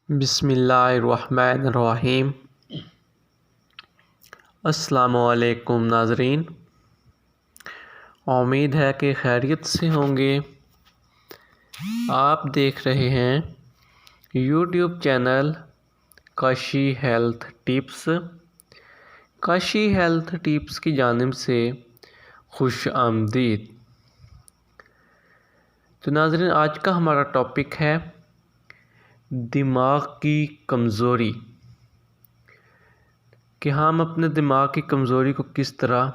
بسم اللہ الرحمن الرحیم۔ السلام علیکم ناظرین، امید ہے کہ خیریت سے ہوں گے۔ آپ دیکھ رہے ہیں YouTube channel Kashi health tips. Kashi health tips کی جانب سے خوش آمدید۔ تو ناظرین، آج کا ہمارا ٹاپک ہے دماغ کی کمزوری، کہ ہم اپنے دماغ کی کمزوری کو کس طرح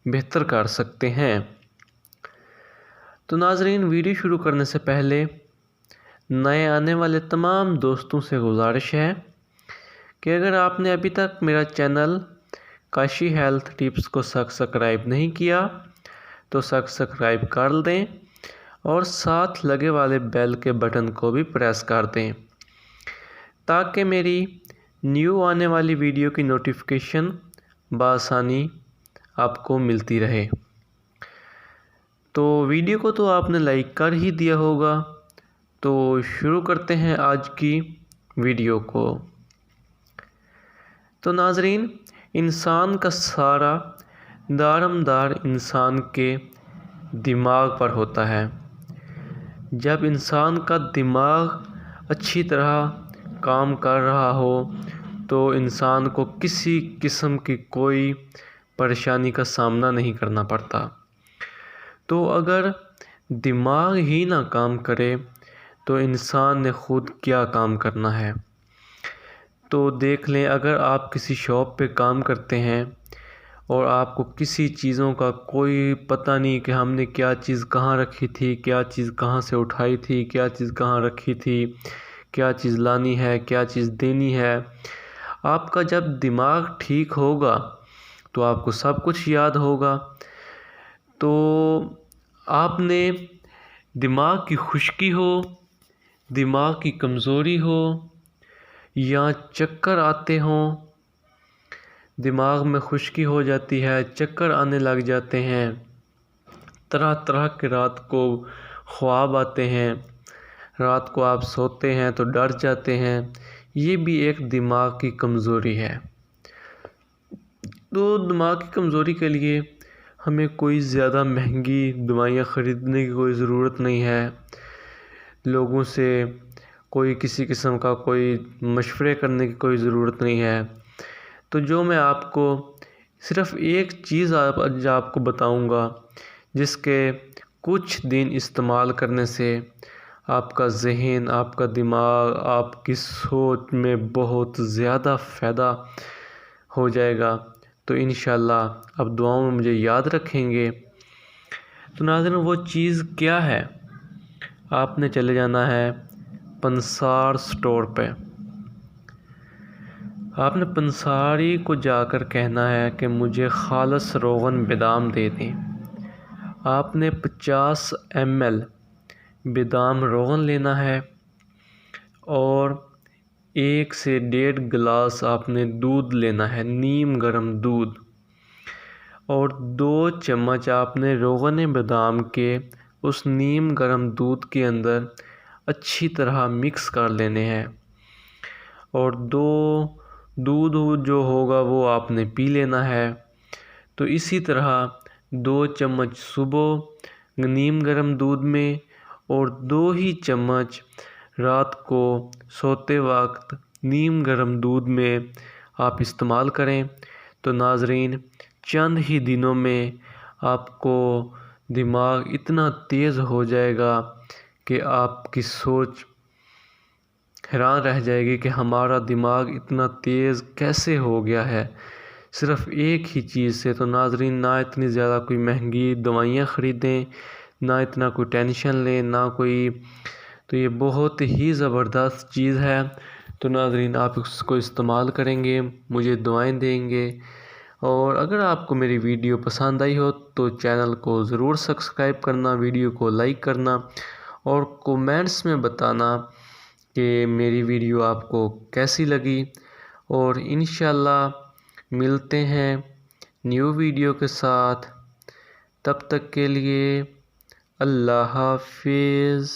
بہتر کر سکتے ہیں۔ تو ناظرین، ویڈیو شروع کرنے سے پہلے نئے آنے والے تمام دوستوں سے گزارش ہے کہ اگر آپ نے ابھی تک میرا چینل کاشی ہیلتھ ٹپس کو سبسکرائب نہیں کیا تو سبسکرائب کر دیں اور ساتھ لگے والے بیل کے بٹن کو بھی پریس کر دیں تاکہ میری نیو آنے والی ویڈیو کی نوٹیفیکیشن بآسانی آپ کو ملتی رہے۔ تو ویڈیو کو تو آپ نے لائک کر ہی دیا ہوگا، تو شروع کرتے ہیں آج کی ویڈیو کو۔ تو ناظرین، انسان کا سارا دارمدار انسان کے دماغ پر ہوتا ہے۔ جب انسان کا دماغ اچھی طرح کام کر رہا ہو تو انسان کو کسی قسم کی کوئی پریشانی کا سامنا نہیں کرنا پڑتا۔ تو اگر دماغ ہی نہ کام کرے تو انسان نے خود کیا کام کرنا ہے۔ تو دیکھ لیں، اگر آپ کسی شاپ پہ کام کرتے ہیں اور آپ کو کسی چیزوں کا کوئی پتہ نہیں کہ ہم نے کیا چیز کہاں رکھی تھی، کیا چیز کہاں سے اٹھائی تھی، کیا چیز کہاں رکھی تھی، کیا چیز لانی ہے، کیا چیز دینی ہے، آپ کا جب دماغ ٹھیک ہوگا تو آپ کو سب کچھ یاد ہوگا۔ تو آپ نے دماغ کی خشکی ہو، دماغ کی کمزوری ہو یا چکر آتے ہوں، دماغ میں خشکی ہو جاتی ہے، چکر آنے لگ جاتے ہیں، طرح طرح کے رات کو خواب آتے ہیں، رات کو آپ سوتے ہیں تو ڈر جاتے ہیں، یہ بھی ایک دماغ کی کمزوری ہے۔ تو دماغ کی کمزوری کے لیے ہمیں کوئی زیادہ مہنگی دوائیاں خریدنے کی کوئی ضرورت نہیں ہے، لوگوں سے کوئی کسی قسم کا کوئی مشورے کرنے کی کوئی ضرورت نہیں ہے۔ تو جو میں آپ کو صرف ایک چیز آج آپ کو بتاؤں گا جس کے کچھ دن استعمال کرنے سے آپ کا ذہن، آپ کا دماغ، آپ کی سوچ میں بہت زیادہ فائدہ ہو جائے گا، تو انشاءاللہ آپ دعاؤں میں مجھے یاد رکھیں گے۔ تو ناظرین، وہ چیز کیا ہے؟ آپ نے چلے جانا ہے پنسار سٹور پہ۔ آپ نے پنساری کو جا کر کہنا ہے کہ مجھے خالص روغن بادام دے دیں۔ آپ نے 50 ml بادام روغن لینا ہے اور 1 سے 1.5 گلاس آپ نے دودھ لینا ہے، نیم گرم دودھ، اور 2 چمچ آپ نے روغن بادام کے اس نیم گرم دودھ کے اندر اچھی طرح مکس کر لینے ہیں، اور 2 دودھ جو ہوگا وہ آپ نے پی لینا ہے۔ تو اسی طرح 2 چمچ صبح نیم گرم دودھ میں اور 2 ہی چمچ رات کو سوتے وقت نیم گرم دودھ میں آپ استعمال کریں۔ تو ناظرین، چند ہی دنوں میں آپ کو دماغ اتنا تیز ہو جائے گا کہ آپ کی سوچ حیران رہ جائے گی کہ ہمارا دماغ اتنا تیز کیسے ہو گیا ہے صرف ایک ہی چیز سے۔ تو ناظرین، نہ اتنی زیادہ کوئی مہنگی دوائیاں خریدیں، نہ اتنا کوئی ٹینشن لیں، نہ کوئی، تو یہ بہت ہی زبردست چیز ہے۔ تو ناظرین، آپ اس کو استعمال کریں گے، مجھے دعائیں دیں گے، اور اگر آپ کو میری ویڈیو پسند آئی ہو تو چینل کو ضرور سبسکرائب کرنا، ویڈیو کو لائک کرنا اور کومنٹس میں بتانا کہ میری ویڈیو آپ کو کیسی لگی، اور انشاءاللہ ملتے ہیں نیو ویڈیو کے ساتھ۔ تب تک کے لیے اللہ حافظ۔